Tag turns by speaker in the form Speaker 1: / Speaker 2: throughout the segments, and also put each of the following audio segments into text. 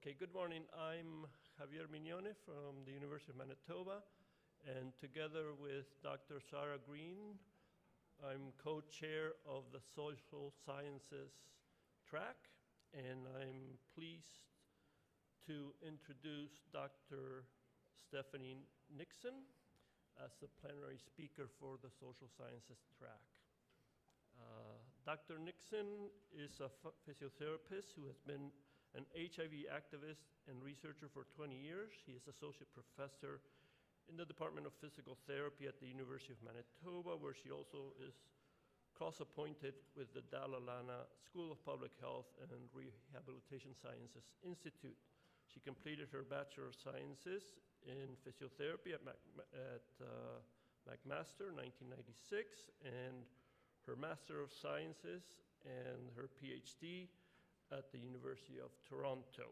Speaker 1: Okay, good morning. I'm Javier Mignone from the University of Manitoba, and together with Dr. Sarah Green, I'm co-chair of the Social Sciences track, and I'm pleased to introduce Dr. Stephanie Nixon as the plenary speaker for the Social Sciences track. Dr. Nixon is a physiotherapist who has been an HIV activist and researcher for 20 years. He is associate professor in the Department of Physical Therapy at the University of Manitoba, where she also is cross-appointed with the Dalla Lana School of Public Health and Rehabilitation Sciences Institute. She completed her Bachelor of Sciences in Physiotherapy at McMaster in 1996, and her Master of Sciences and her PhD at the University of Toronto.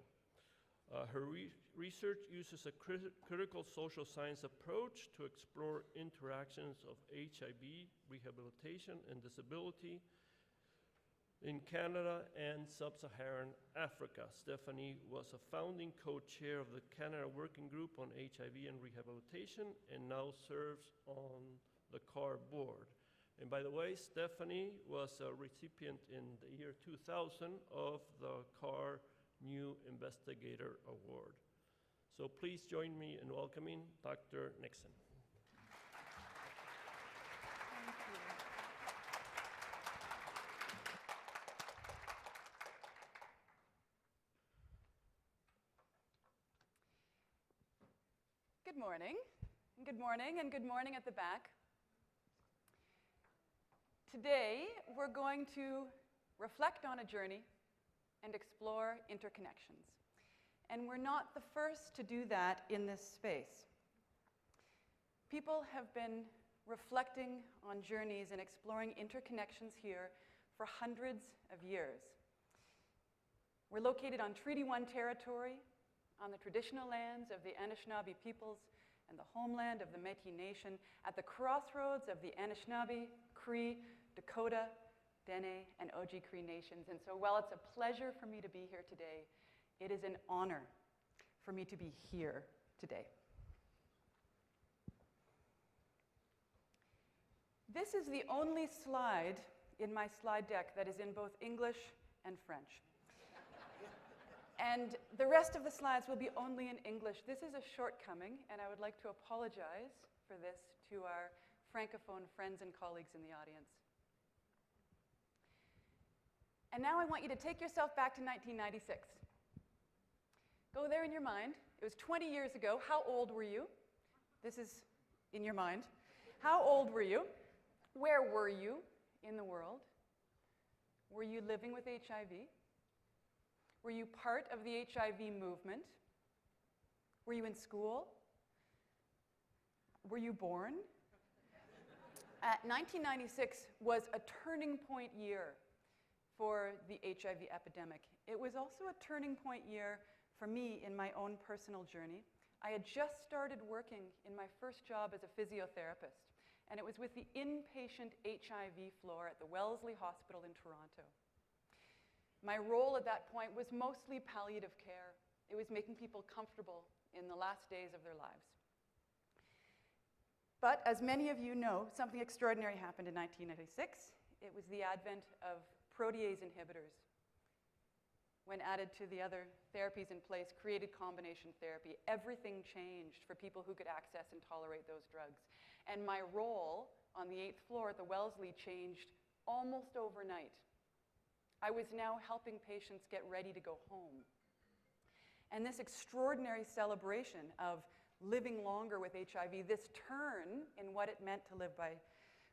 Speaker 1: Her research uses a critical social science approach to explore interactions of HIV, rehabilitation, and disability in Canada and Sub-Saharan Africa. Stephanie was a founding co-chair of the Canada Working Group on HIV and Rehabilitation and now serves on the CAHR board. And by the way, Stephanie was a recipient in the year 2000 of the CAHR New Investigator Award. So please join me in welcoming Dr. Nixon.
Speaker 2: Thank you. Good morning, and good morning, and good morning at the back. Today, we're going to reflect on a journey and explore interconnections. And we're not the first to do that in this space. People have been reflecting on journeys and exploring interconnections here for hundreds of years. We're located on Treaty 1 territory, on the traditional lands of the Anishinaabe peoples and the homeland of the Métis Nation, at the crossroads of the Anishinaabe, Cree, Dakota, Dene, and Oji-Cree nations. And so while it's a pleasure for me to be here today, it is an honor for me to be here today. This is the only slide in my slide deck that is in both English and French. And the rest of the slides will be only in English. This is a shortcoming, and I would like to apologize for this to our Francophone friends and colleagues in the audience. And now I want you to take yourself back to 1996. Go there in your mind. It was 20 years ago. How old were you? This is in your mind. How old were you? Where were you in the world? Were you living with HIV? Were you part of the HIV movement? Were you in school? Were you born? 1996 was a turning point year for the HIV epidemic. It was also a turning point year for me in my own personal journey. I had just started working in my first job as a physiotherapist, and it was with the inpatient HIV floor at the Wellesley Hospital in Toronto. My role at that point was mostly palliative care. It was making people comfortable in the last days of their lives. But as many of you know, something extraordinary happened in 1996. It was the advent of protease inhibitors. When added to the other therapies in place, created combination therapy. Everything changed for people who could access and tolerate those drugs. And my role on the 8th floor at the Wellesley changed almost overnight. I was now helping patients get ready to go home. And this extraordinary celebration of living longer with HIV, this turn in what it meant to live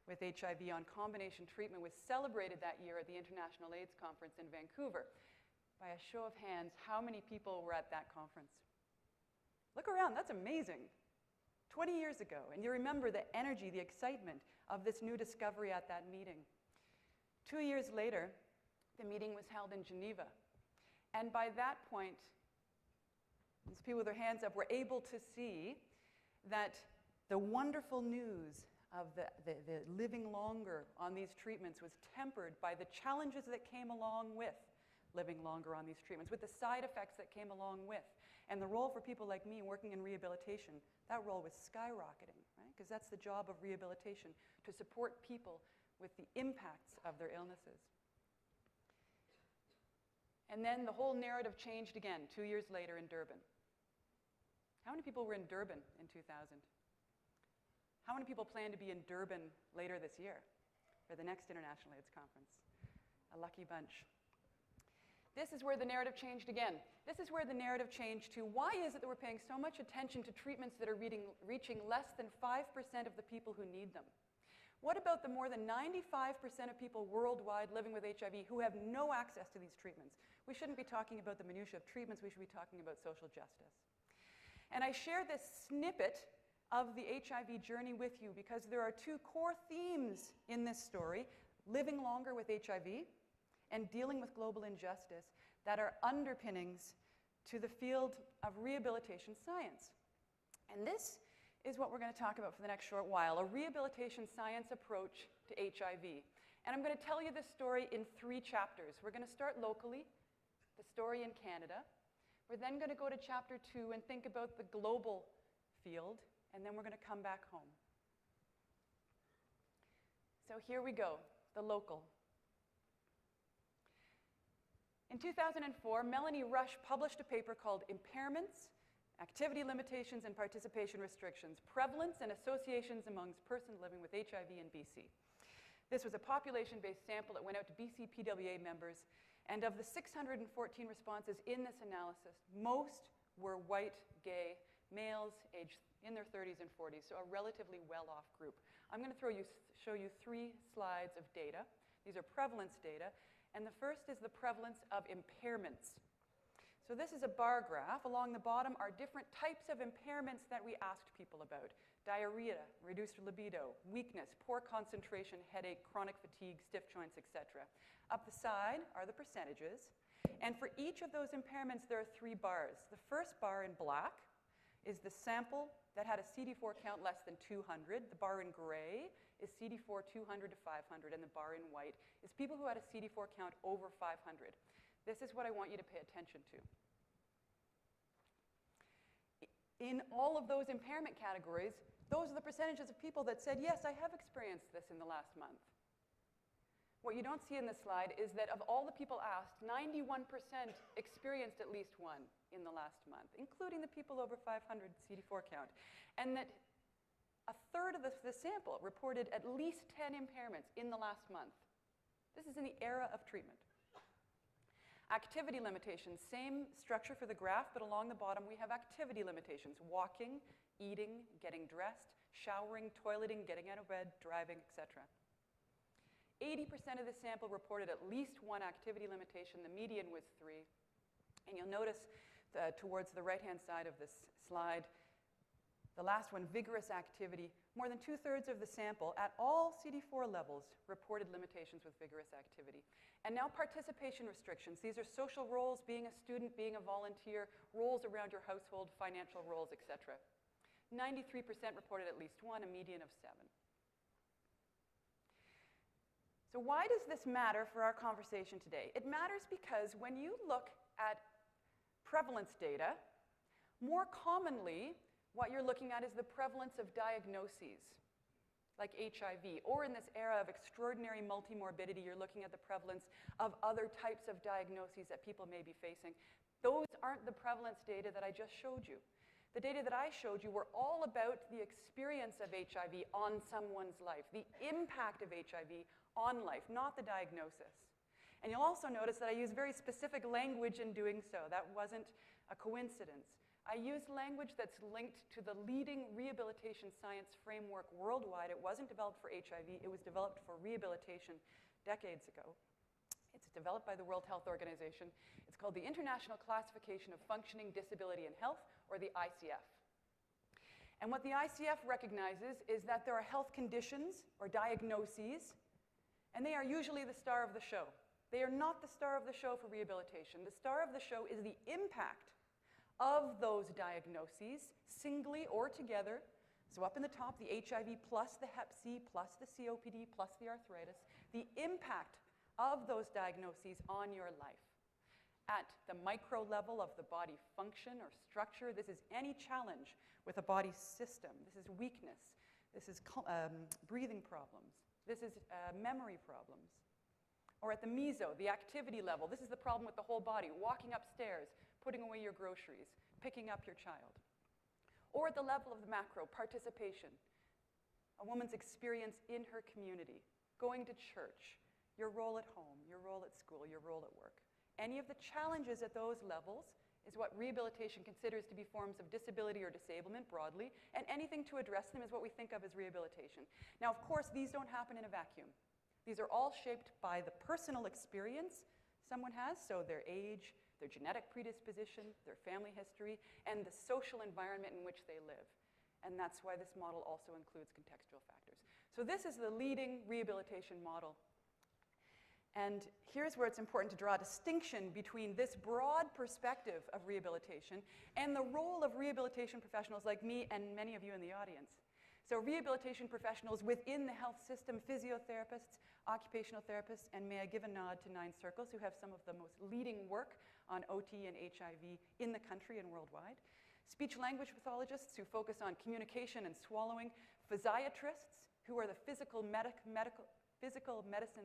Speaker 2: with HIV on combination treatment was celebrated that year at the International AIDS Conference in Vancouver. By a show of hands, how many people were at that conference? Look around, that's amazing. 20 years ago, and you remember the energy, the excitement of this new discovery at that meeting. 2 years later, the meeting was held in Geneva. And by that point, these people with their hands up were able to see that the wonderful news of the living longer on these treatments was tempered by the challenges that came along with living longer on these treatments, with the side effects that came along with. And the role for people like me working in rehabilitation, that role was skyrocketing, right? Because that's the job of rehabilitation, to support people with the impacts of their illnesses. And then the whole narrative changed again 2 years later in Durban. How many people were in Durban in 2000? How many people plan to be in Durban later this year for the next International AIDS Conference? A lucky bunch. This is where the narrative changed again. This is where the narrative changed to, why is it that we're paying so much attention to treatments that are reaching less than 5% of the people who need them? What about the more than 95% of people worldwide living with HIV who have no access to these treatments? We shouldn't be talking about the minutiae of treatments, we should be talking about social justice. And I share this snippet of the HIV journey with you because there are two core themes in this story, living longer with HIV and dealing with global injustice, that are underpinnings to the field of rehabilitation science. And this is what we're going to talk about for the next short while, a rehabilitation science approach to HIV. And I'm going to tell you this story in 3 chapters. We're going to start locally, the story in Canada. We're then going to go to chapter 2 and think about the global field, and then we're going to come back home. So here we go, the local. In 2004, Melanie Rush published a paper called Impairments, Activity Limitations and Participation Restrictions, Prevalence and Associations Amongst Persons Living with HIV in BC. This was a population-based sample that went out to BC PWA members, and of the 614 responses in this analysis, most were white, gay, males aged in their 30s and 40s, so a relatively well-off group. I'm going to show you 3 slides of data. These are prevalence data, and the first is the prevalence of impairments. So this is a bar graph. Along the bottom are different types of impairments that we asked people about. Diarrhea, reduced libido, weakness, poor concentration, headache, chronic fatigue, stiff joints, etc. Up the side are the percentages. And for each of those impairments, there are 3 bars. The first bar in black is the sample that had a CD4 count less than 200. The bar in gray is CD4 200 to 500, and the bar in white is people who had a CD4 count over 500. This is what I want you to pay attention to. In all of those impairment categories, those are the percentages of people that said, yes, I have experienced this in the last month. What you don't see in this slide is that of all the people asked, 91% experienced at least one in the last month, including the people over 500 CD4 count. And that a third of the sample reported at least 10 impairments in the last month. This is in the era of treatment. Activity limitations, same structure for the graph, but along the bottom we have activity limitations: walking, eating, getting dressed, showering, toileting, getting out of bed, driving, etc. 80% of the sample reported at least 1 activity limitation. The median was 3. And you'll notice towards the right-hand side of this slide, the last one, vigorous activity. More than 2/3 of the sample at all CD4 levels reported limitations with vigorous activity. And now participation restrictions. These are social roles, being a student, being a volunteer, roles around your household, financial roles, etc. 93% reported at least 1, a median of 7. So why does this matter for our conversation today? It matters because when you look at prevalence data, more commonly, what you're looking at is the prevalence of diagnoses, like HIV, or in this era of extraordinary multimorbidity, you're looking at the prevalence of other types of diagnoses that people may be facing. Those aren't the prevalence data that I just showed you. The data that I showed you were all about the experience of HIV on someone's life, the impact of HIV on life, not the diagnosis. And you'll also notice that I use very specific language in doing so. That wasn't a coincidence. I used language that's linked to the leading rehabilitation science framework worldwide. It wasn't developed for HIV, it was developed for rehabilitation decades ago. It's developed by the World Health Organization. It's called the International Classification of Functioning, Disability, and Health, or the ICF. And what the ICF recognizes is that there are health conditions or diagnoses, and they are usually the star of the show. They are not the star of the show for rehabilitation. The star of the show is the impact of those diagnoses, singly or together. So up in the top, the HIV plus the Hep C plus the COPD plus the arthritis, the impact of those diagnoses on your life. at the micro level of the body function or structure. This is any challenge with a body system. This is weakness. This is breathing problems. This is memory problems. Or at the meso, the activity level. This is the problem with the whole body, walking upstairs, putting away your groceries, picking up your child. Or at the level of the macro, participation. A woman's experience in her community, going to church, your role at home, your role at school, your role at work. Any of the challenges at those levels is what rehabilitation considers to be forms of disability or disablement broadly, and anything to address them is what we think of as rehabilitation. Now, of course, these don't happen in a vacuum. These are all shaped by the personal experience someone has, so their age, their genetic predisposition, their family history, and the social environment in which they live. And that's why this model also includes contextual factors. So this is the leading rehabilitation model. And here's where it's important to draw a distinction between this broad perspective of rehabilitation and the role of rehabilitation professionals like me and many of you in the audience. So rehabilitation professionals within the health system, physiotherapists, occupational therapists, and may I give a nod to Nine Circles, who have some of the most leading work on OT and HIV in the country and worldwide. Speech-language pathologists who focus on communication and swallowing. Physiatrists, who are the physical medicine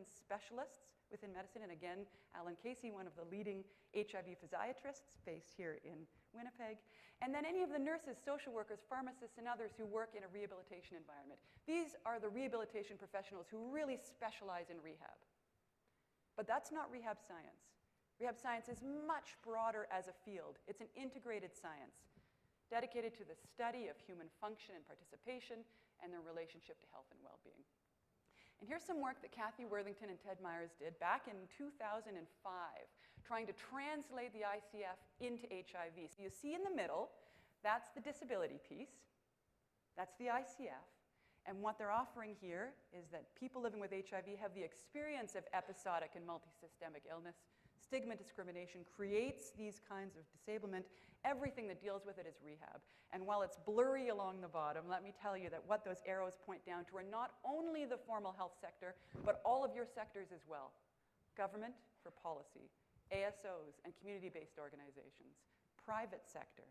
Speaker 2: specialists within medicine, and again, Alan Casey, one of the leading HIV physiatrists based here in Winnipeg, and then any of the nurses, social workers, pharmacists, and others who work in a rehabilitation environment. These are the rehabilitation professionals who really specialize in rehab. But that's not rehab science. Rehab science is much broader as a field. It's an integrated science dedicated to the study of human function and participation and their relationship to health and well-being. And here's some work that Kathy Worthington and Ted Myers did back in 2005, trying to translate the ICF into HIV. So you see in the middle, that's the disability piece. That's the ICF. And what they're offering here is that people living with HIV have the experience of episodic and multisystemic illness. Stigma discrimination creates these kinds of disablement. Everything that deals with it is rehab. And while it's blurry along the bottom, let me tell you that what those arrows point down to are not only the formal health sector, but all of your sectors as well. Government for policy, ASOs and community-based organizations, private sector,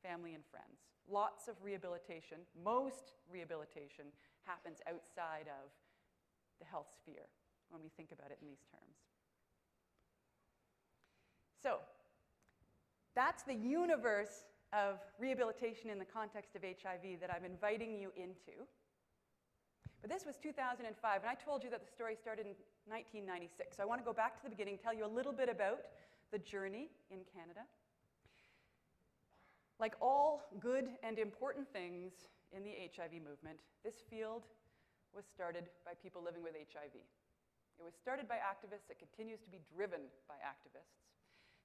Speaker 2: family and friends. Lots of rehabilitation, most rehabilitation happens outside of the health sphere when we think about it in these terms. So that's the universe of rehabilitation in the context of HIV that I'm inviting you into. But this was 2005, and I told you that the story started in 1996. So I want to go back to the beginning, tell you a little bit about the journey in Canada. Like all good and important things in the HIV movement, this field was started by people living with HIV. It was started by activists. It continues to be driven by activists.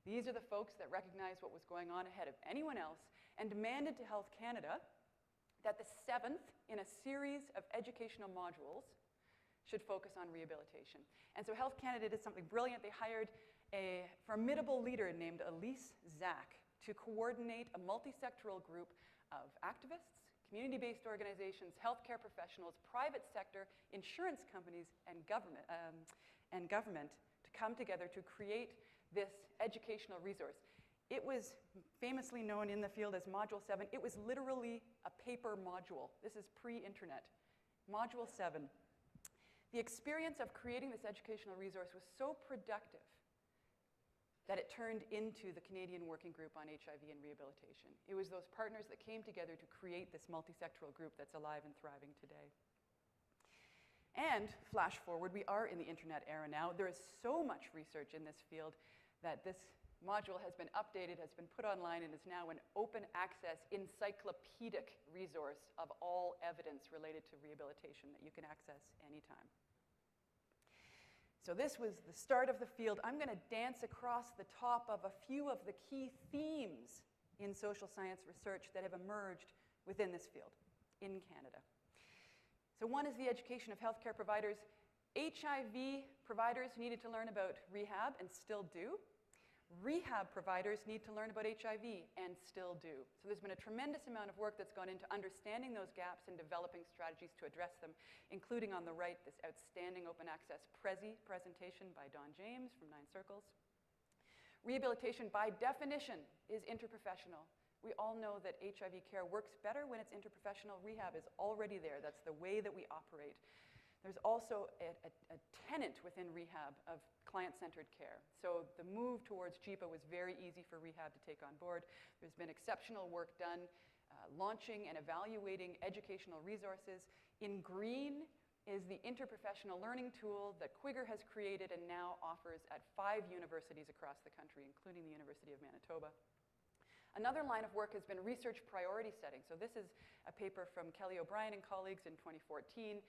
Speaker 2: These are the folks that recognized what was going on ahead of anyone else and demanded to Health Canada that the 7th in a series of educational modules should focus on rehabilitation. And so Health Canada did something brilliant. They hired a formidable leader named Elise Zach to coordinate a multi-sectoral group of activists, community-based organizations, healthcare professionals, private sector, insurance companies, and government to come together to create this educational resource. It was famously known in the field as Module 7. It was literally a paper module. This is pre-internet. Module 7. The experience of creating this educational resource was so productive that it turned into the Canadian Working Group on HIV and Rehabilitation. It was those partners that came together to create this multi-sectoral group that's alive and thriving today. And flash forward, we are in the internet era now. There is so much research in this field that this module has been updated, has been put online, and is now an open access encyclopedic resource of all evidence related to rehabilitation that you can access anytime. So this was the start of the field. I'm going to dance across the top of a few of the key themes in social science research that have emerged within this field in Canada. So one is the education of healthcare providers. HIV providers needed to learn about rehab and still do. Rehab providers need to learn about HIV and still do. So there's been a tremendous amount of work that's gone into understanding those gaps and developing strategies to address them, including on the right, this outstanding open access presentation by Don James from Nine Circles. Rehabilitation, by definition, is interprofessional. We all know that HIV care works better when it's interprofessional. Rehab is already there. That's the way that we operate. There's also a tenet within rehab of client-centered care. So the move towards JIPA was very easy for rehab to take on board. There's been exceptional work done launching and evaluating educational resources. In green is the interprofessional learning tool that Quigger has created and now offers at 5 universities across the country, including the University of Manitoba. Another line of work has been research priority setting. So this is a paper from Kelly O'Brien and colleagues in 2014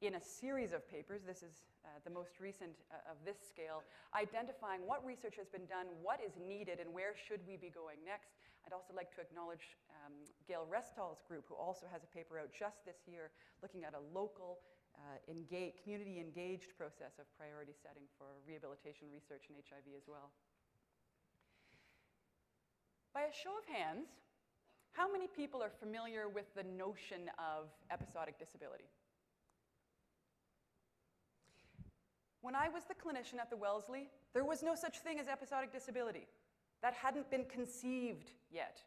Speaker 2: in a series of papers. This is the most recent of this scale, identifying what research has been done, what is needed, and where should we be going next. I'd also like to acknowledge Gail Restall's group, who also has a paper out just this year looking at a local community-engaged process of priority setting for rehabilitation research in HIV as well. By a show of hands, how many people are familiar with the notion of episodic disability? When I was the clinician at the Wellesley, there was no such thing as episodic disability. That hadn't been conceived yet.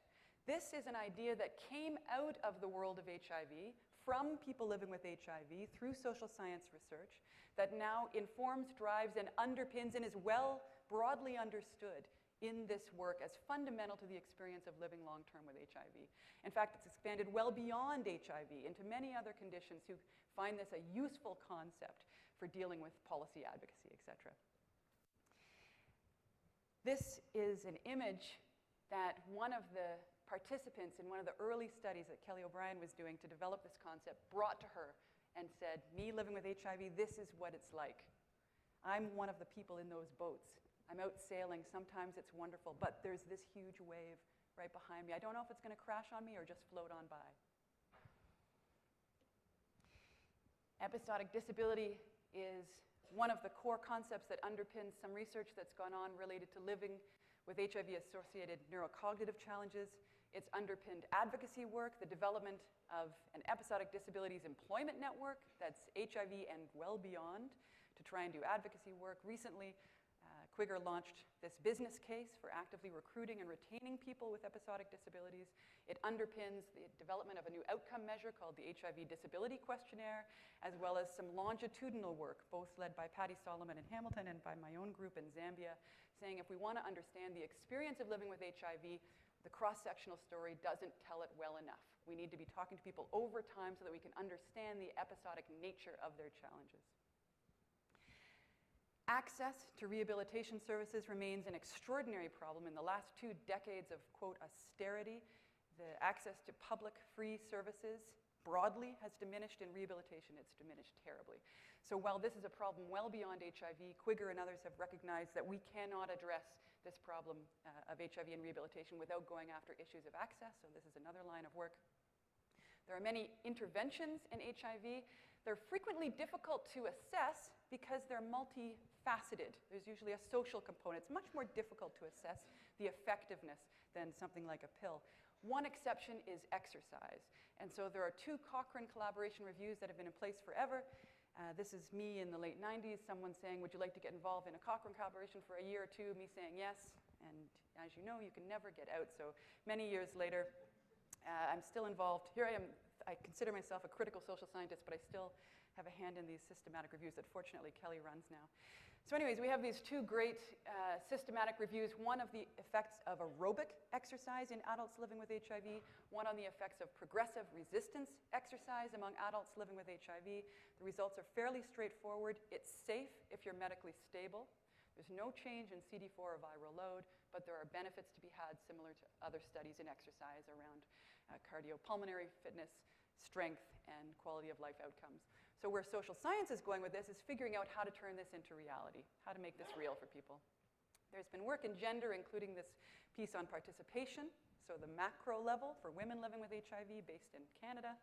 Speaker 2: This is an idea that came out of the world of HIV, from people living with HIV, through social science research, that now informs, drives, and underpins, and is well broadly understood in this work as fundamental to the experience of living long-term with HIV. In fact, it's expanded well beyond HIV into many other conditions who find this a useful concept for dealing with policy advocacy, etc. This is an image that one of the participants in one of the early studies that Kelly O'Brien was doing to develop this concept brought to her and said, me living with HIV, this is what it's like. I'm one of the people in those boats. I'm out sailing. Sometimes it's wonderful, but there's this huge wave right behind me. I don't know if it's going to crash on me or just float on by. Episodic disability is one of the core concepts that underpins some research that's gone on related to living with HIV-associated neurocognitive challenges. It's underpinned advocacy work, the development of an episodic disabilities employment network that's HIV and well beyond to try and do advocacy work. Recently, Quigger launched this business case for actively recruiting and retaining people with episodic disabilities. It underpins the development of a new outcome measure called the HIV Disability Questionnaire, as well as some longitudinal work, both led by Patty Solomon in Hamilton and by my own group in Zambia, saying if we want to understand the experience of living with HIV, the cross-sectional story doesn't tell it well enough. We need to be talking to people over time so that we can understand the episodic nature of their challenges. Access to rehabilitation services remains an extraordinary problem. In the last 2 decades of, quote, austerity, the access to public free services broadly has diminished. In rehabilitation, it's diminished terribly. So while this is a problem well beyond HIV, Quigger and others have recognized that we cannot address this problem of HIV and rehabilitation without going after issues of access, so this is another line of work. There are many interventions in HIV. They're frequently difficult to assess because they're multifaceted. There's usually a social component. It's much more difficult to assess the effectiveness than something like a pill. One exception is exercise. And so there are 2 Cochrane collaboration reviews that have been in place forever. This is me in the late 90s, someone saying, would you like to get involved in a Cochrane collaboration for a year or 2? Me saying yes. And as you know, you can never get out. So many years later, I'm still involved. Here I am. I consider myself a critical social scientist, but I still have a hand in these systematic reviews that fortunately Kelly runs now. So anyways, we have these 2 great systematic reviews, one of the effects of aerobic exercise in adults living with HIV, one on the effects of progressive resistance exercise among adults living with HIV. The results are fairly straightforward. It's safe if you're medically stable. There's no change in CD4 or viral load, but there are benefits to be had similar to other studies in exercise around cardiopulmonary fitness, strength, and quality of life outcomes. So where social science is going with this is figuring out how to turn this into reality, how to make this real for people. There's been work in gender, including this piece on participation, so the macro level for women living with HIV based in Canada.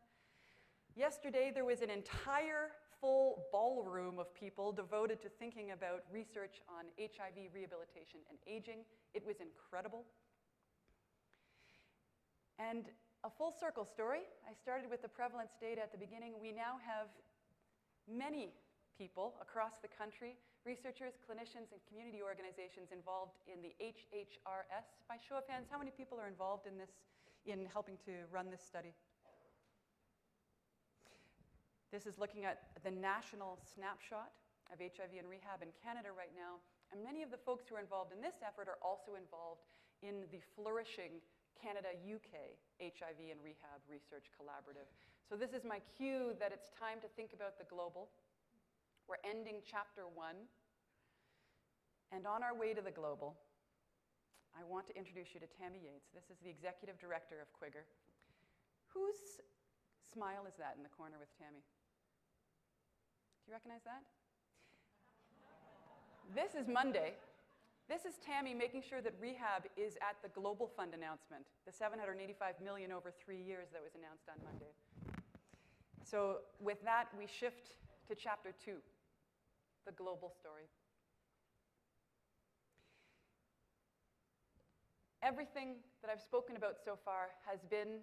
Speaker 2: Yesterday, there was an entire full ballroom of people devoted to thinking about research on HIV rehabilitation and aging. It was incredible. And a full circle story. I started with the prevalence data at the beginning. We now have many people across the country researchers, clinicians, and community organizations involved in the HAART. By show of hands, how many people are involved in this, in helping to run this study? This is looking at the national snapshot of HIV and rehab in Canada right now. And many of the folks who are involved in this effort are also involved in the flourishing Canada-UK HIV and Rehab Research Collaborative. So this is my cue that it's time to think about the global. We're ending chapter 1. And on our way to the global, I want to introduce you to Tammy Yanks. This is the executive director of QIGR. Whose smile is that in the corner with Tammy? Do you recognize that? This is Monday. This is Tammy making sure that rehab is at the Global Fund announcement, the $785 million over 3 years that was announced on Monday. So with that, we shift to chapter 2, the global story. Everything that I've spoken about so far has been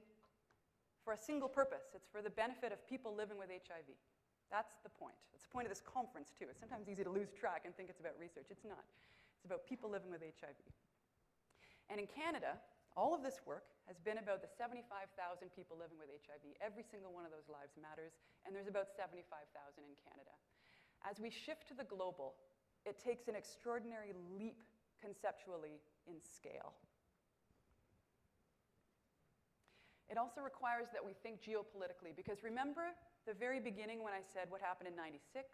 Speaker 2: for a single purpose. It's for the benefit of people living with HIV. That's the point. It's the point of this conference, too. It's sometimes easy to lose track and think it's about research. It's not. It's about people living with HIV. And in Canada, all of this work has been about the 75,000 people living with HIV. Every single one of those lives matters, and there's about 75,000 in Canada. As we shift to the global, it takes an extraordinary leap conceptually in scale. It also requires that we think geopolitically, because remember the very beginning when I said what happened in 96,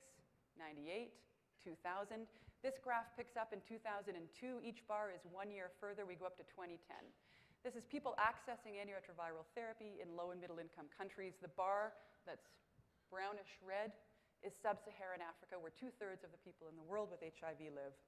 Speaker 2: 98, 2000. This graph picks up in 2002. Each bar is 1 year further. We go up to 2010. This is people accessing antiretroviral therapy in low and middle income countries. The bar that's brownish red is Sub-Saharan Africa, where 2/3 of the people in the world with HIV live.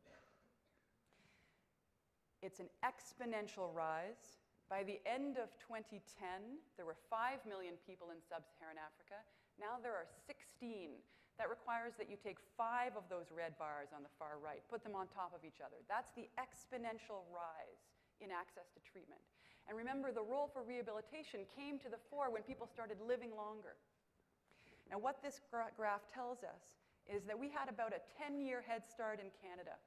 Speaker 2: It's an exponential rise. By the end of 2010, there were 5 million people in Sub-Saharan Africa. Now there are 16. That requires that you take 5 of those red bars on the far right, put them on top of each other. That's the exponential rise in access to treatment. And remember, the role for rehabilitation came to the fore when people started living longer. Now what this graph tells us is that we had about a 10-year head start in Canada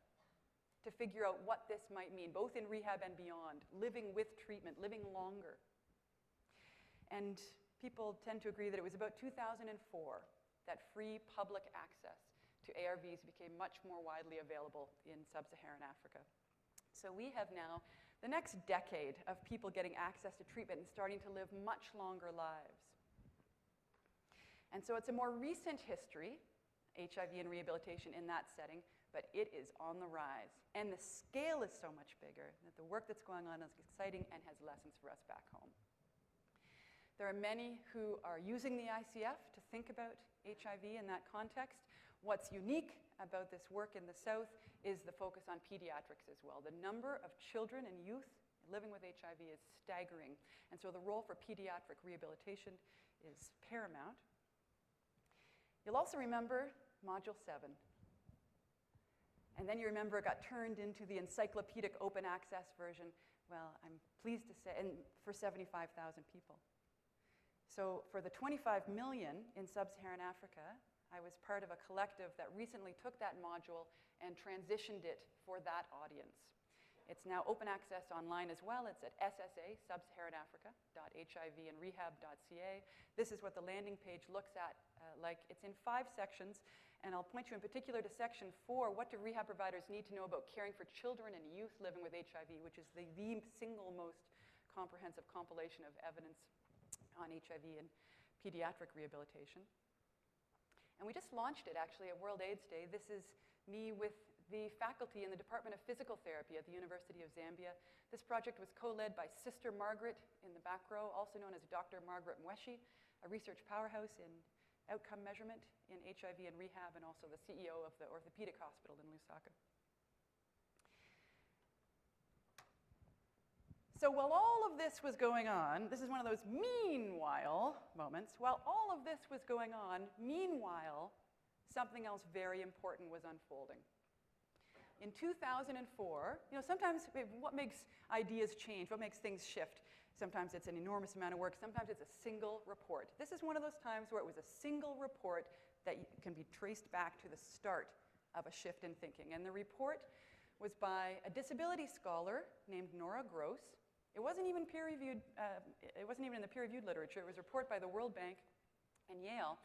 Speaker 2: to figure out what this might mean, both in rehab and beyond, living with treatment, living longer. And people tend to agree that it was about 2004 that free public access to ARVs became much more widely available in Sub-Saharan Africa. So we have now the next decade of people getting access to treatment and starting to live much longer lives. And so it's a more recent history, HIV and rehabilitation in that setting, but it is on the rise. And the scale is so much bigger that the work that's going on is exciting and has lessons for us back home. There are many who are using the ICF to think about HIV in that context. What's unique about this work in the South is the focus on pediatrics as well. The number of children and youth living with HIV is staggering. And so the role for pediatric rehabilitation is paramount. You'll also remember Module 7. And then you remember it got turned into the encyclopedic open access version. Well, I'm pleased to say, and for 75,000 people. So for the 25 million in Sub-Saharan Africa, I was part of a collective that recently took that module and transitioned it for that audience. It's now open access online as well. It's at SSA, subsaharanafrica.hivandrehab.ca. This is what the landing page looks at like. It's in 5 sections, and I'll point you in particular to section 4, what do rehab providers need to know about caring for children and youth living with HIV, which is the single most comprehensive compilation of evidence on HIV and pediatric rehabilitation. And we just launched it actually at World AIDS Day. This is me with the faculty in the Department of Physical Therapy at the University of Zambia. This project was co-led by Sister Margaret in the back row, also known as Dr. Margaret Mweshi, a research powerhouse in outcome measurement in HIV and rehab, and also the CEO of the orthopedic hospital in Lusaka. So while all of this was going on, this is one of those meanwhile moments, while all of this was going on, meanwhile, something else very important was unfolding. In 2004, sometimes what makes ideas change, what makes things shift? Sometimes it's an enormous amount of work, sometimes it's a single report. This is one of those times where it was a single report that can be traced back to the start of a shift in thinking. And the report was by a disability scholar named Nora Gross. It wasn't even peer-reviewed, it wasn't even in the peer-reviewed literature. It was a report by the World Bank and Yale.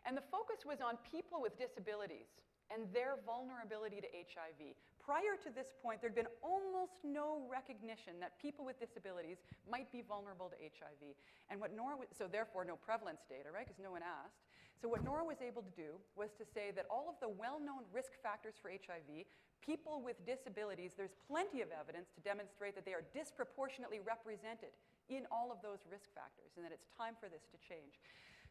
Speaker 2: And the focus was on people with disabilities and their vulnerability to HIV. Prior to this point, there'd been almost no recognition that people with disabilities might be vulnerable to HIV. And what Nora, so therefore no prevalence data, right, because no one asked. So what Nora was able to do was to say that all of the well-known risk factors for HIV, people with disabilities, there's plenty of evidence to demonstrate that they are disproportionately represented in all of those risk factors, and that it's time for this to change.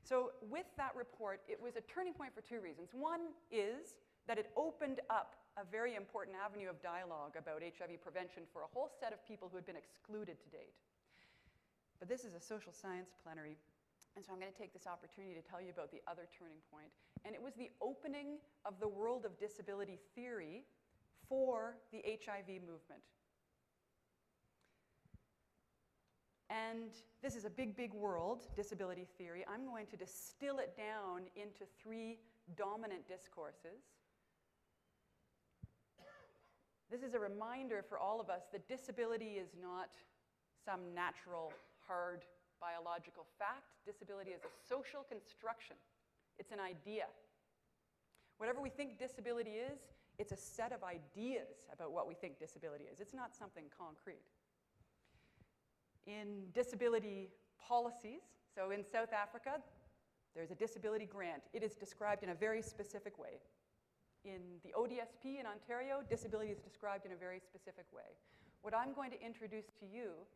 Speaker 2: So with that report, it was a turning point for two reasons. One is that it opened up a very important avenue of dialogue about HIV prevention for a whole set of people who had been excluded to date. But this is a social science plenary, and so I'm going to take this opportunity to tell you about the other turning point. And it was the opening of the world of disability theory for the HIV movement. And this is a big, big world, disability theory. I'm going to distill it down into three dominant discourses. This is a reminder for all of us that disability is not some natural, hard, biological fact. Disability is a social construction. It's an idea. Whatever we think disability is, it's a set of ideas about what we think disability is. It's not something concrete. In disability policies, so in South Africa, there's a disability grant. It is described in a very specific way. In the ODSP in Ontario, disability is described in a very specific way. What I'm going to introduce to you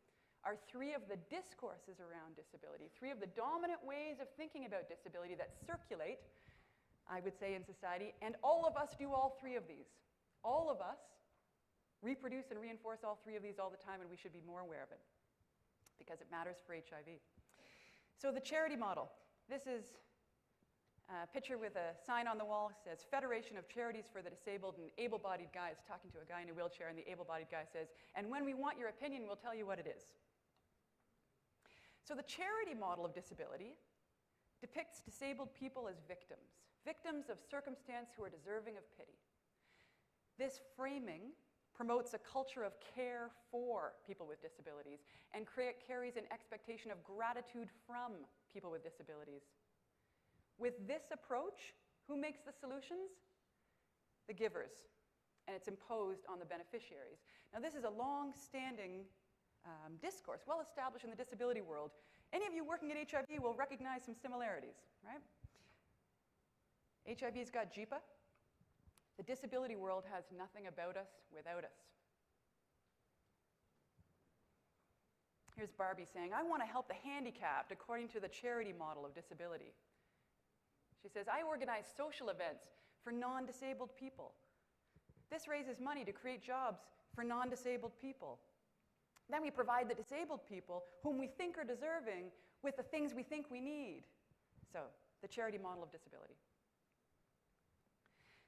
Speaker 2: are three of the discourses around disability, three of the dominant ways of thinking about disability that circulate, I would say, in society, and all of us do all three of these. All of us reproduce and reinforce all three of these all the time, and we should be more aware of it because it matters for HIV. So the charity model. This is a picture with a sign on the wall. It says, Federation of Charities for the Disabled, and able-bodied guy is talking to a guy in a wheelchair, and the able-bodied guy says, and when we want your opinion, we'll tell you what it is. So the charity model of disability depicts disabled people as victims, victims of circumstance who are deserving of pity. This framing promotes a culture of care for people with disabilities and carries an expectation of gratitude from people with disabilities. With this approach, who makes the solutions? The givers, and it's imposed on the beneficiaries. Now, this is a long-standing discourse, well established in the disability world. Any of you working at HIV will recognize some similarities, right? HIV's got JIPA. The disability world has nothing about us without us. Here's Barbie saying, I want to help the handicapped according to the charity model of disability. She says, I organize social events for non-disabled people. This raises money to create jobs for non-disabled people. Then we provide the disabled people, whom we think are deserving, with the things we think we need. So, the charity model of disability.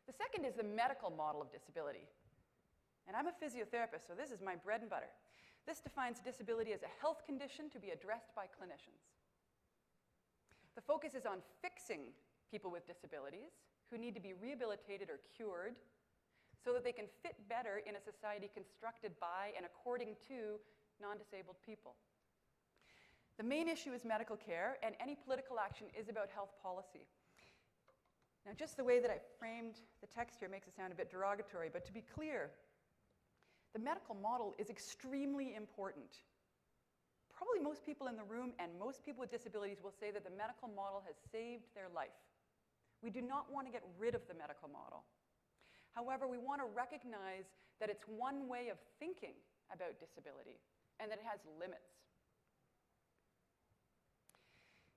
Speaker 2: The second is the medical model of disability. And I'm a physiotherapist, so this is my bread and butter. This defines disability as a health condition to be addressed by clinicians. The focus is on fixing people with disabilities who need to be rehabilitated or cured so that they can fit better in a society constructed by and according to non-disabled people. The main issue is medical care, and any political action is about health policy. Now, just the way that I framed the text here makes it sound a bit derogatory, but to be clear, the medical model is extremely important. Probably most people in the room and most people with disabilities will say that the medical model has saved their life. We do not want to get rid of the medical model. However, we want to recognize that it's one way of thinking about disability and that it has limits.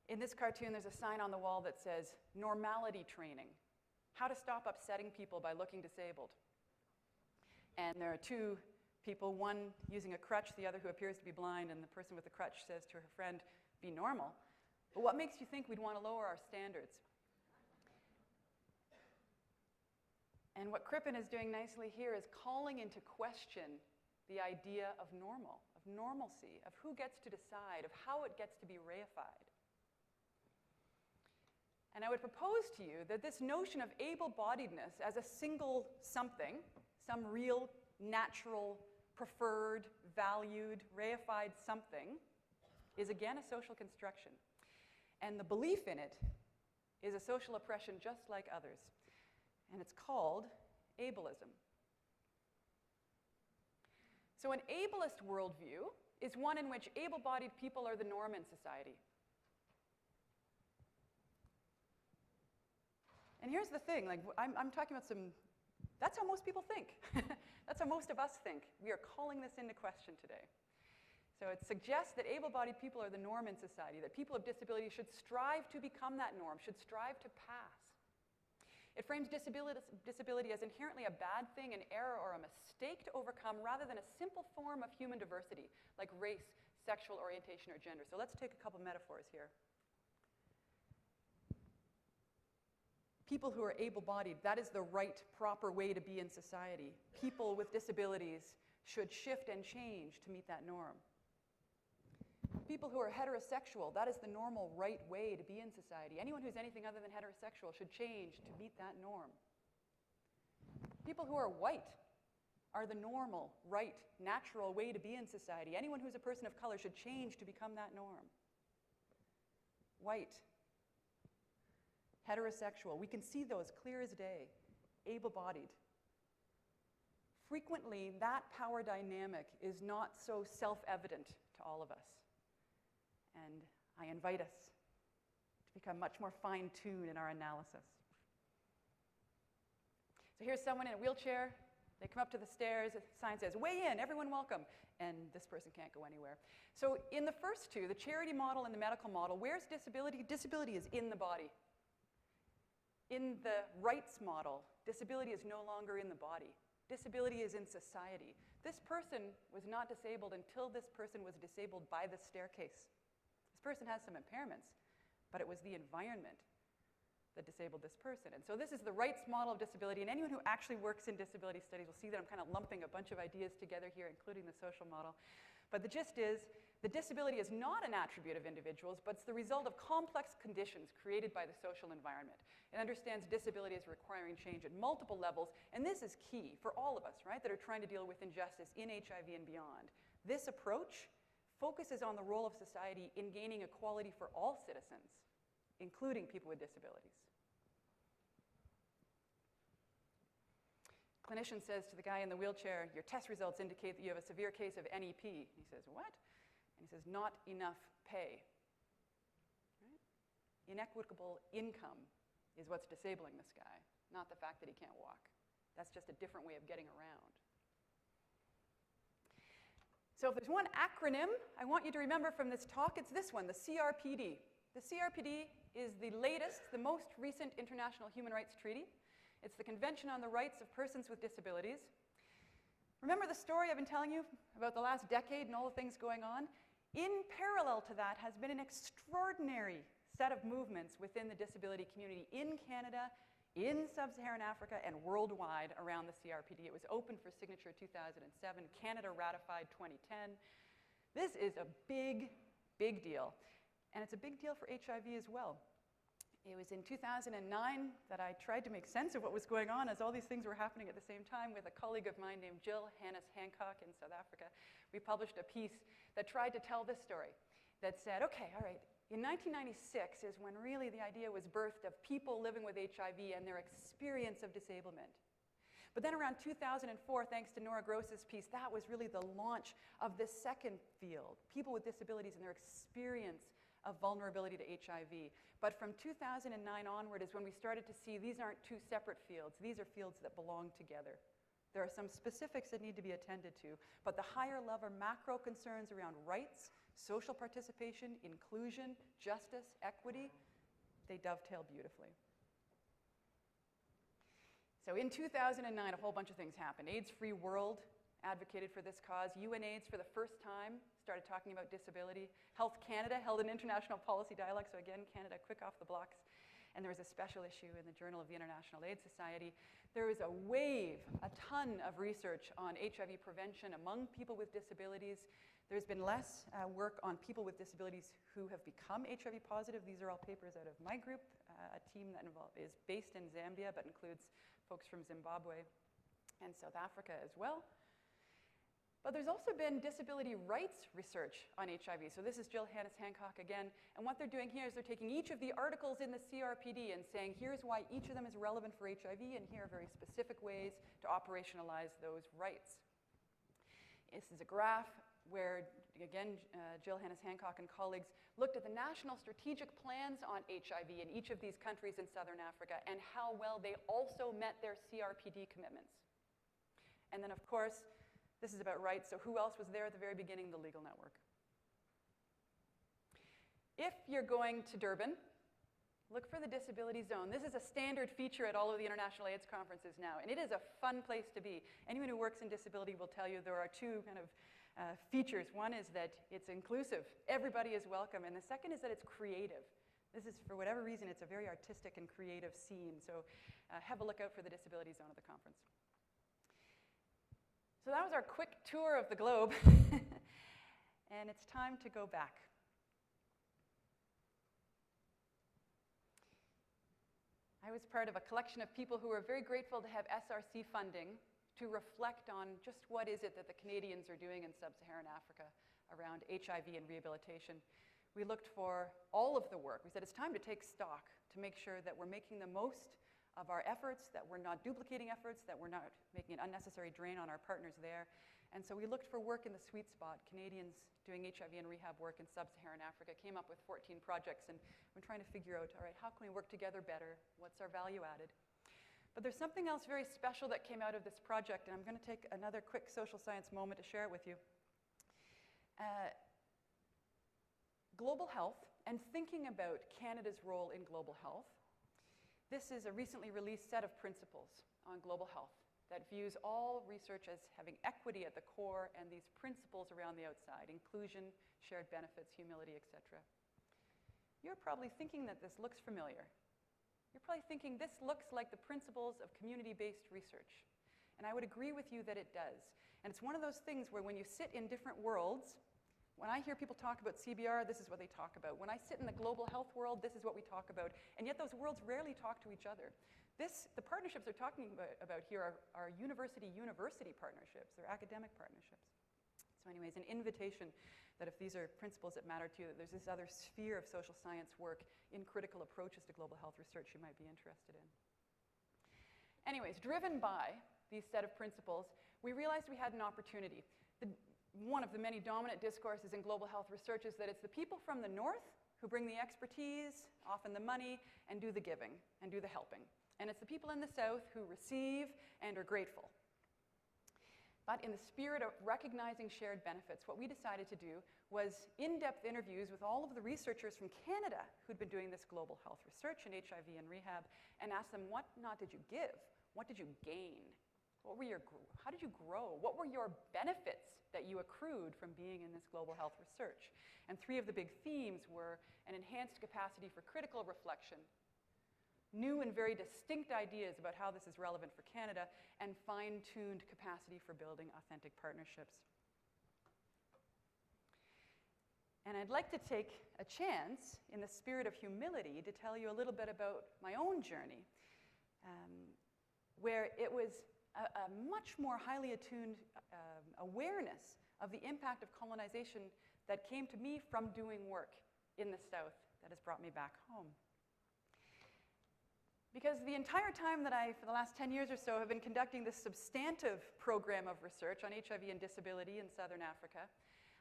Speaker 2: In this cartoon, there's a sign on the wall that says, normality training, how to stop upsetting people by looking disabled. And there are two people, one using a crutch, the other who appears to be blind, and the person with the crutch says to her friend, be normal. But what makes you think we'd want to lower our standards? And what Crippen is doing nicely here is calling into question the idea of normal, of normalcy, of who gets to decide, of how it gets to be reified. And I would propose to you that this notion of able-bodiedness as a single something, some real, natural, preferred, valued, reified something, is again a social construction. And the belief in it is a social oppression just like others. And it's called ableism. So an ableist worldview is one in which able-bodied people are the norm in society. And here's the thing, like I'm talking about that's how most people think. That's how most of us think. We are calling this into question today. So it suggests that able-bodied people are the norm in society, that people of disability should strive to become that norm, should strive to pass. It frames disability as inherently a bad thing, an error, or a mistake to overcome, rather than a simple form of human diversity, like race, sexual orientation, or gender. So let's take a couple metaphors here. People who are able-bodied, that is the right, proper way to be in society. People with disabilities should shift and change to meet that norm. People who are heterosexual, that is the normal, right way to be in society. Anyone who's anything other than heterosexual should change to meet that norm. People who are white are the normal, right, natural way to be in society. Anyone who's a person of color should change to become that norm. White, heterosexual, we can see those clear as day. Able-bodied. Frequently, that power dynamic is not so self-evident to all of us. And I invite us to become much more fine-tuned in our analysis. So here's someone in a wheelchair. They come up to the stairs. The sign says, "Weigh in, everyone welcome." And this person can't go anywhere. So in the first two, the charity model and the medical model, where's disability? Disability is in the body. In the rights model, disability is no longer in the body. Disability is in society. This person was not disabled until this person was disabled by the staircase. This person has some impairments, but it was the environment that disabled this person. And so this is the rights model of disability, and anyone who actually works in disability studies will see that I'm kind of lumping a bunch of ideas together here, including the social model. But the gist is, the disability is not an attribute of individuals, but it's the result of complex conditions created by the social environment. It understands disability as requiring change at multiple levels, and this is key for all of us, right, that are trying to deal with injustice in HIV and beyond. This approach focuses on the role of society in gaining equality for all citizens, including people with disabilities. Clinician says to the guy in the wheelchair, "Your test results indicate that you have a severe case of NEP." He says, "What?" And he says, "Not enough pay." Right? Inequitable income is what's disabling this guy, not the fact that he can't walk. That's just a different way of getting around. So if there's one acronym I want you to remember from this talk, it's this one, the CRPD. The CRPD is the latest, the most recent international human rights treaty. It's the Convention on the Rights of Persons with Disabilities. Remember the story I've been telling you about the last decade and all the things going on? In parallel to that has been an extraordinary set of movements within the disability community in Canada, in Sub-Saharan Africa, and worldwide around the CRPD. It was open for signature 2007. Canada ratified 2010. This is a big, big deal. And it's a big deal for HIV as well. It was in 2009 that I tried to make sense of what was going on as all these things were happening at the same time with a colleague of mine named Jill Hancock in South Africa. We published a piece that tried to tell this story, that said, okay, all right, in 1996 is when really the idea was birthed of people living with HIV and their experience of disablement. But then around 2004, thanks to Nora Gross's piece, that was really the launch of this second field, people with disabilities and their experience of vulnerability to HIV. But from 2009 onward is when we started to see these aren't two separate fields. These are fields that belong together. There are some specifics that need to be attended to, but the higher level macro concerns around rights, social participation, inclusion, justice, equity, they dovetail beautifully. So in 2009, a whole bunch of things happened. AIDS-Free World advocated for this cause. UNAIDS, for the first time, started talking about disability. Health Canada held an international policy dialogue, so again, Canada quick off the blocks. And there was a special issue in the Journal of the International AIDS Society. There was a wave, a ton of research on HIV prevention among people with disabilities. There's been less work on people with disabilities who have become HIV positive. These are all papers out of my group, a team that is based in Zambia but includes folks from Zimbabwe and South Africa as well. But there's also been disability rights research on HIV. So this is Jill Hancock again. And what they're doing here is they're taking each of the articles in the CRPD and saying, here's why each of them is relevant for HIV, and here are very specific ways to operationalize those rights. This is a graph where, again, Jill Hancock and colleagues looked at the national strategic plans on HIV in each of these countries in Southern Africa and how well they also met their CRPD commitments. And then, of course, this is about rights, so who else was there at the very beginning? The Legal Network. If you're going to Durban, look for the Disability Zone. This is a standard feature at all of the International AIDS conferences now, and it is a fun place to be. Anyone who works in disability will tell you there are two kind of features. One is that it's inclusive. Everybody is welcome. And the second is that it's creative. This is, for whatever reason, it's a very artistic and creative scene. So have a look out for the Disability Zone at the conference. So that was our quick tour of the globe. And it's time to go back. I was part of a collection of people who were very grateful to have SRC funding to reflect on just what is it that the Canadians are doing in Sub-Saharan Africa around HIV and rehabilitation. We looked for all of the work. We said it's time to take stock to make sure that we're making the most of our efforts, that we're not duplicating efforts, that we're not making an unnecessary drain on our partners there. And so we looked for work in the sweet spot. Canadians doing HIV and rehab work in Sub-Saharan Africa came up with 14 projects, and we're trying to figure out, all right, how can we work together better? What's our value added? But there's something else very special that came out of this project, and I'm going to take another quick social science moment to share it with you. Global health, and thinking about Canada's role in global health. This is a recently released set of principles on global health that views all research as having equity at the core and these principles around the outside, inclusion, shared benefits, humility, etc. You're probably thinking that this looks familiar. You're probably thinking this looks like the principles of community-based research. And I would agree with you that it does. And it's one of those things where when you sit in different worlds, when I hear people talk about CBR, this is what they talk about. When I sit in the global health world, this is what we talk about. And yet those worlds rarely talk to each other. The partnerships they're talking about here are university-university partnerships. They're academic partnerships. So anyways, an invitation that if these are principles that matter to you, that there's this other sphere of social science work in critical approaches to global health research you might be interested in. Anyways, driven by these set of principles, we realized we had an opportunity. One of the many dominant discourses in global health research is that it's the people from the north who bring the expertise, often the money, and do the giving and do the helping. And it's the people in the south who receive and are grateful. But in the spirit of recognizing shared benefits, what we decided to do was in-depth interviews with all of the researchers from Canada who'd been doing this global health research in HIV and rehab and ask them, what not did you give? What did you gain? How did you grow? What were your benefits that you accrued from being in this global health research? And three of the big themes were an enhanced capacity for critical reflection, new and very distinct ideas about how this is relevant for Canada, and fine-tuned capacity for building authentic partnerships. And I'd like to take a chance, in the spirit of humility, to tell you a little bit about my own journey, where it was a much more highly attuned awareness of the impact of colonization that came to me from doing work in the South that has brought me back home. Because the entire time that I, for the last 10 years or so, have been conducting this substantive program of research on HIV and disability in Southern Africa,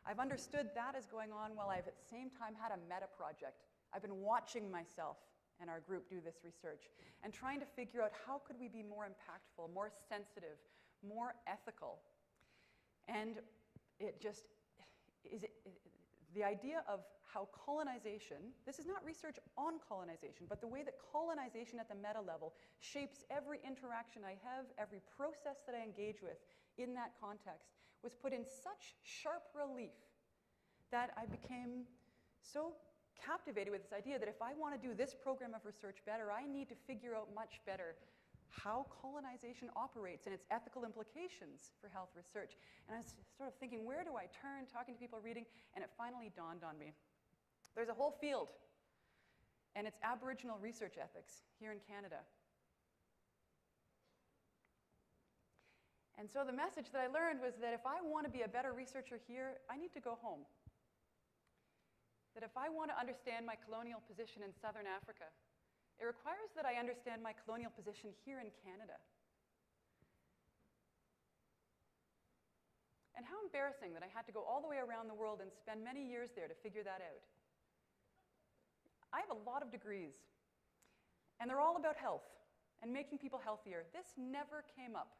Speaker 2: I've understood that is going on while I've at the same time had a meta project. I've been watching myself and our group do this research and trying to figure out how could we be more impactful, more sensitive, more ethical. And it just is the idea of how colonization, this is not research on colonization, but the way that colonization at the meta level shapes every interaction I have, every process that I engage with in that context, was put in such sharp relief that I became so captivated with this idea that if I want to do this program of research better, I need to figure out much better how colonization operates and its ethical implications for health research. And I was sort of thinking, where do I turn, talking to people, reading, and it finally dawned on me. There's a whole field, and it's Aboriginal research ethics here in Canada. And so the message that I learned was that if I want to be a better researcher here, I need to go home. That if I want to understand my colonial position in Southern Africa, it requires that I understand my colonial position here in Canada. And how embarrassing that I had to go all the way around the world and spend many years there to figure that out. I have a lot of degrees, and they're all about health and making people healthier. This never came up.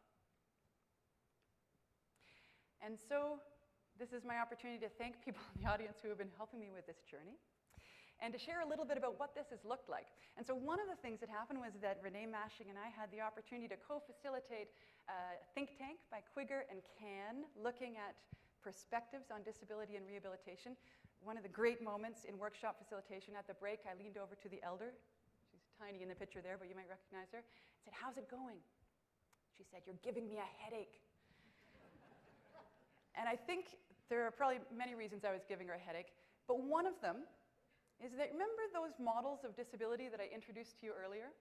Speaker 2: And so this is my opportunity to thank people in the audience who have been helping me with this journey and to share a little bit about what this has looked like. And so one of the things that happened was that Renee Mashing and I had the opportunity to co-facilitate a think tank by Quigger and Can looking at perspectives on disability and rehabilitation. One of the great moments in workshop facilitation, at the break, I leaned over to the elder. She's tiny in the picture there, but you might recognize her. I said, "How's it going?" She said, "You're giving me a headache." And I think there are probably many reasons I was giving her a headache, but one of them is that, remember those models of disability that I introduced to you earlier?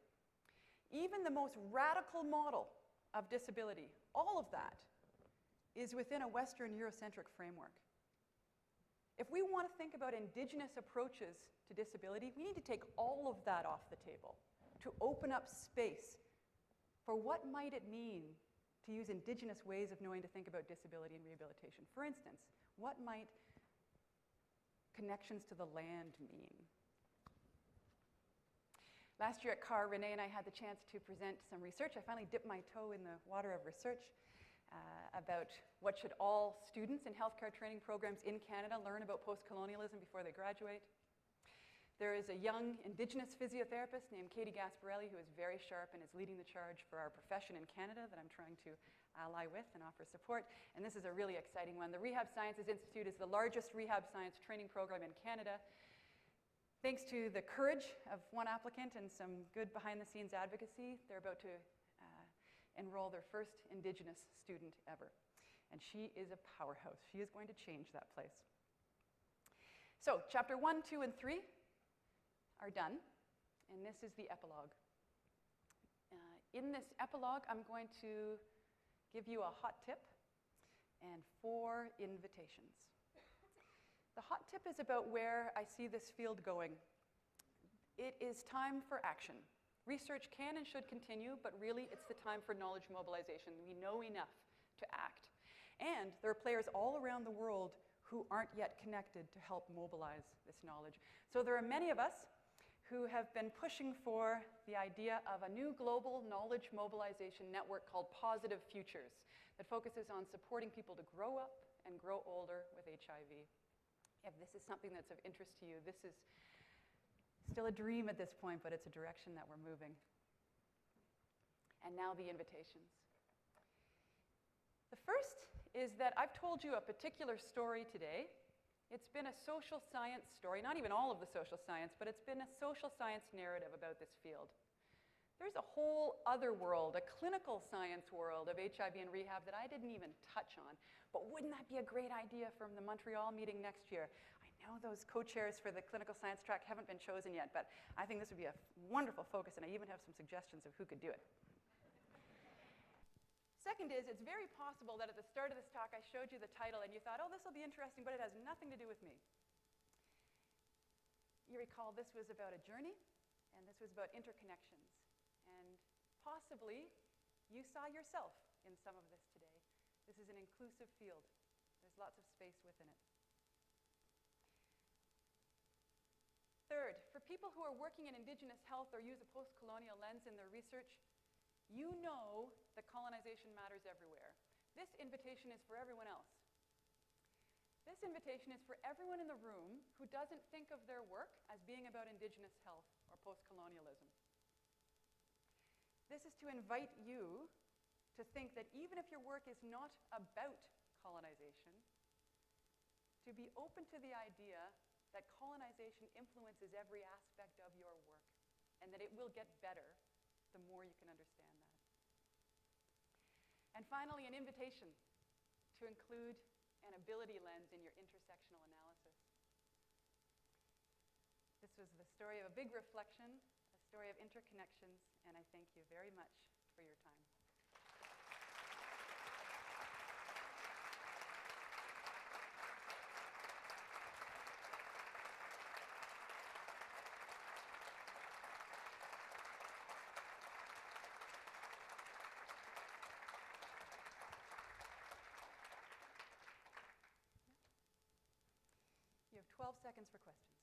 Speaker 2: Even the most radical model of disability, all of that, is within a Western Eurocentric framework. If we want to think about indigenous approaches to disability, we need to take all of that off the table to open up space for what might it mean to use indigenous ways of knowing to think about disability and rehabilitation. For instance, what might connections to the land mean? Last year at CAHR, Renee and I had the chance to present some research. I finally dipped my toe in the water of research about what should all students in healthcare training programs in Canada learn about post-colonialism before they graduate. There is a young Indigenous physiotherapist named Katie Gasparelli who is very sharp and is leading the charge for our profession in Canada that I'm trying to ally with and offer support. And this is a really exciting one. The Rehab Sciences Institute is the largest rehab science training program in Canada. Thanks to the courage of one applicant and some good behind-the-scenes advocacy, they're about to enroll their first Indigenous student ever. And she is a powerhouse. She is going to change that place. So, chapter 1, 2, and 3 are done, and this is the epilogue. In this epilogue, I'm going to give you a hot tip and 4 invitations. The hot tip is about where I see this field going. It is time for action. Research can and should continue, but really it's the time for knowledge mobilization. We know enough to act. And there are players all around the world who aren't yet connected to help mobilize this knowledge. So there are many of us who have been pushing for the idea of a new global knowledge mobilization network called Positive Futures that focuses on supporting people to grow up and grow older with HIV. If this is something that's of interest to you, this is still a dream at this point, but it's a direction that we're moving. And now the invitations. The first is that I've told you a particular story today. It's been a social science story, not even all of the social science, but it's been a social science narrative about this field. There's a whole other world, a clinical science world of HIV and rehab that I didn't even touch on. But wouldn't that be a great idea from the Montreal meeting next year? I know those co-chairs for the clinical science track haven't been chosen yet, but I think this would be a wonderful focus, and I even have some suggestions of who could do it. Second is, it's very possible that at the start of this talk I showed you the title and you thought, oh, this will be interesting, but it has nothing to do with me. You recall this was about a journey, and this was about interconnections. And possibly you saw yourself in some of this today. This is an inclusive field. There's lots of space within it. Third, for people who are working in Indigenous health or use a post-colonial lens in their research, you know that colonization matters everywhere. This invitation is for everyone else. This invitation is for everyone in the room who doesn't think of their work as being about Indigenous health or post-colonialism. This is to invite you to think that even if your work is not about colonization, to be open to the idea that colonization influences every aspect of your work and that it will get better the more you can understand that. And finally, an invitation to include an ability lens in your intersectional analysis. This was the story of a big reflection, a story of interconnections, and I thank you very much for your time. You have 12 seconds for questions.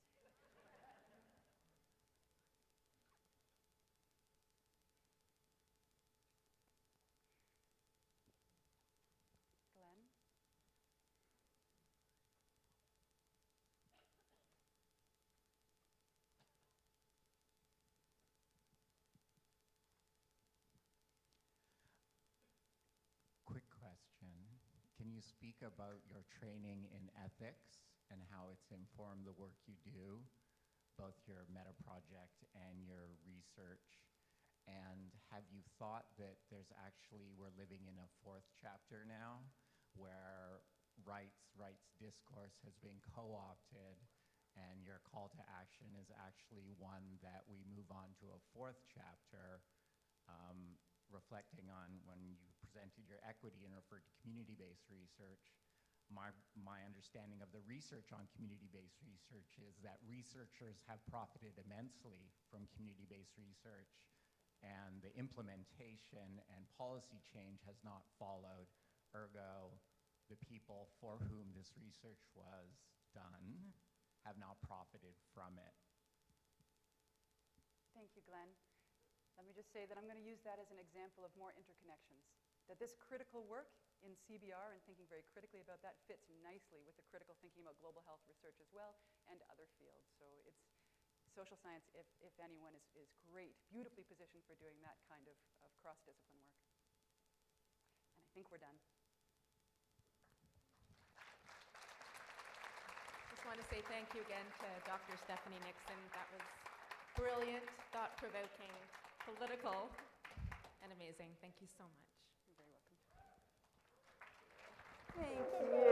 Speaker 2: Glenn?
Speaker 3: Quick question. Can you speak about your training in ethics and how it's informed the work you do, both your meta project and your research? And have you thought that we're living in a fourth chapter now where rights discourse has been co-opted, and your call to action is actually one that we move on to a fourth chapter, reflecting on when you presented your equity and referred to community-based research. My understanding of the research on community-based research is that researchers have profited immensely from community-based research, and the implementation and policy change has not followed. Ergo, the people for whom this research was done have not profited from it.
Speaker 2: Thank you, Glenn. Let me just say that I'm going to use that as an example of more interconnections. That this critical work in CBR and thinking very critically about that fits nicely with the critical thinking about global health research as well and other fields. So it's social science, if anyone, is great, beautifully positioned for doing that kind of cross-discipline work. And I think we're done.
Speaker 4: Just want to say thank you again to Dr. Stephanie Nixon. That was brilliant, thought-provoking, political, and amazing. Thank you so much.
Speaker 2: You're very welcome. Thank you.